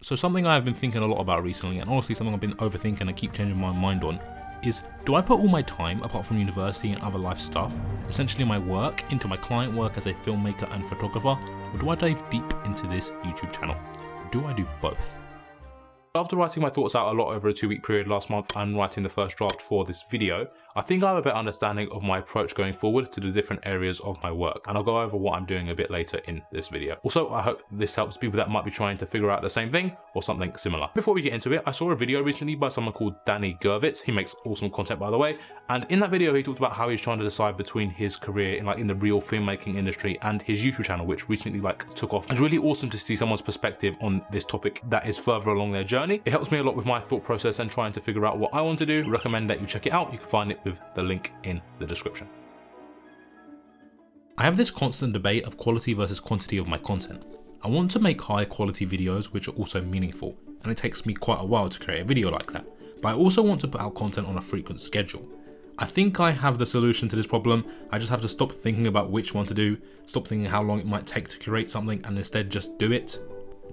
So something I've been thinking a lot about recently, and honestly something I've been overthinking and keep changing my mind on, is do I put all my time, apart from university and other life stuff, essentially my work, into my client work as a filmmaker and photographer, or do I dive deep into this YouTube channel? Do I do both? After writing my thoughts out a lot over a 2-week period last month and writing the first draft for this video, I think I have a better understanding of my approach going forward to the different areas of my work, and I'll go over what I'm doing a bit later in this video. Also, I hope this helps people that might be trying to figure out the same thing or something similar. Before we get into it, I saw a video recently by someone called Danny Gervitz. He makes awesome content, by the way, and in that video he talked about how he's trying to decide between his career in the real filmmaking industry and his YouTube channel, which recently took off. It's really awesome to see someone's perspective on this topic that is further along their journey. It helps me a lot with my thought process and trying to figure out what I want to do. I recommend that you check it out. You can find it with the link in the description. I have this constant debate of quality versus quantity of my content. I want to make high quality videos which are also meaningful, and it takes me quite a while to create a video like that, but I also want to put out content on a frequent schedule. I think I have the solution to this problem. I just have to stop thinking about which one to do, stop thinking how long it might take to create something, and instead just do it.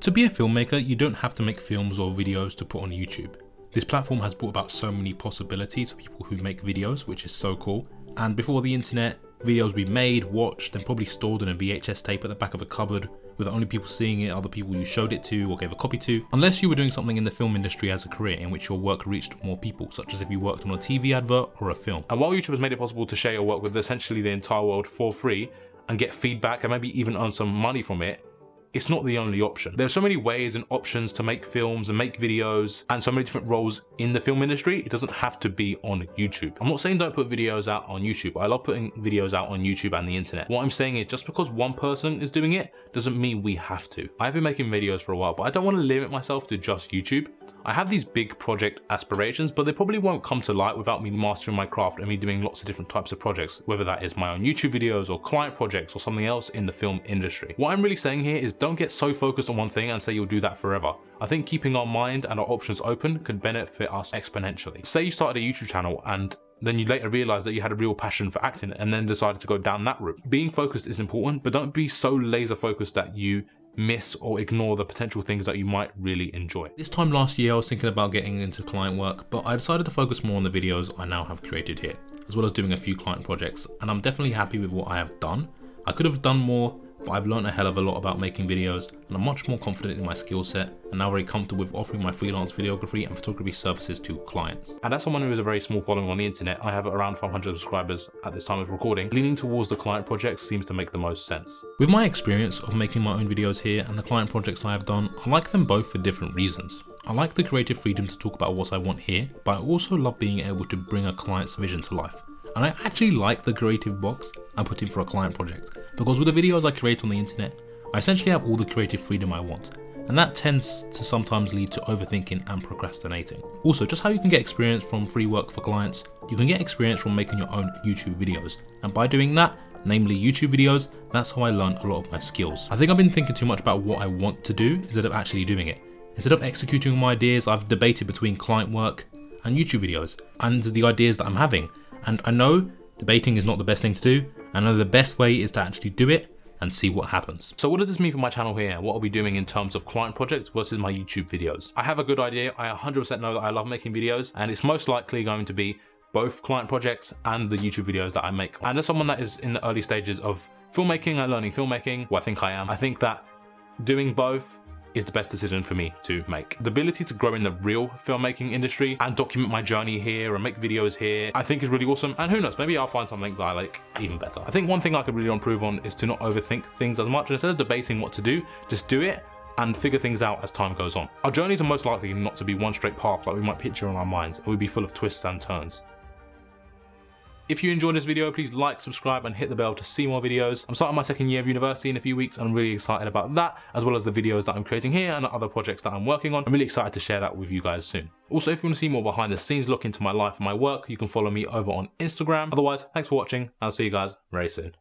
To be a filmmaker, you don't have to make films or videos to put on YouTube. This platform has brought about so many possibilities for people who make videos, which is so cool. And before the internet, videos would be made, watched, and probably stored in a VHS tape at the back of a cupboard, with only people seeing it are the people you showed it to or gave a copy to, unless you were doing something in the film industry as a career in which your work reached more people, such as if you worked on a TV advert or a film. And while YouTube has made it possible to share your work with essentially the entire world for free and get feedback and maybe even earn some money from it, it's not the only option. There are so many ways and options to make films and make videos, and so many different roles in the film industry. It doesn't have to be on YouTube. I'm not saying don't put videos out on YouTube. I love putting videos out on YouTube and the internet. What I'm saying is just because one person is doing it doesn't mean we have to. I've been making videos for a while, but I don't want to limit myself to just YouTube. I have these big project aspirations, but they probably won't come to light without me mastering my craft and me doing lots of different types of projects, whether that is my own YouTube videos or client projects or something else in the film industry. What I'm really saying here is don't get so focused on one thing and say you'll do that forever. I think keeping our mind and our options open could benefit us exponentially. Say you started a YouTube channel and then you later realized that you had a real passion for acting and then decided to go down that route. Being focused is important, but don't be so laser focused that you miss or ignore the potential things that you might really enjoy. This time last year I was thinking about getting into client work, but I decided to focus more on the videos I now have created here, as well as doing a few client projects, and I'm definitely happy with what I have done. I could have done more, but I've learned a hell of a lot about making videos, and I'm much more confident in my skill set and now very comfortable with offering my freelance videography and photography services to clients. And as someone who has a very small following on the internet, I have around 500 subscribers at this time of recording. Leaning towards the client projects seems to make the most sense. With my experience of making my own videos here and the client projects I have done, I like them both for different reasons. I like the creative freedom to talk about what I want here, but I also love being able to bring a client's vision to life. And I actually like the creative box I'm putting for a client project, because with the videos I create on the internet, I essentially have all the creative freedom I want, and that tends to sometimes lead to overthinking and procrastinating. Also, just how you can get experience from free work for clients, you can get experience from making your own YouTube videos, and by doing that, namely YouTube videos, that's how I learned a lot of my skills. I think I've been thinking too much about what I want to do instead of actually doing it. Instead of executing my ideas, I've debated between client work and YouTube videos and the ideas that I'm having. And I know debating is not the best thing to do. I know the best way is to actually do it and see what happens. So what does this mean for my channel here? What are we doing in terms of client projects versus my YouTube videos? I have a good idea. I 100% know that I love making videos, and it's most likely going to be both client projects and the YouTube videos that I make. And as someone that is in the early stages of filmmaking and learning filmmaking, well, I think I am. I think that doing both is the best decision for me to make. The ability to grow in the real filmmaking industry and document my journey here and make videos here, I think is really awesome. And who knows, maybe I'll find something that I like even better. I think one thing I could really improve on is to not overthink things as much. And instead of debating what to do, just do it and figure things out as time goes on. Our journeys are most likely not to be one straight path like we might picture in our minds, and we'd be full of twists and turns. If you enjoyed this video, please like, subscribe, and hit the bell to see more videos. I'm starting my second year of university in a few weeks, and I'm really excited about that, as well as the videos that I'm creating here and the other projects that I'm working on. I'm really excited to share that with you guys soon. Also, if you want to see more behind the scenes look into my life and my work, you can follow me over on Instagram. Otherwise, thanks for watching, and I'll see you guys very soon.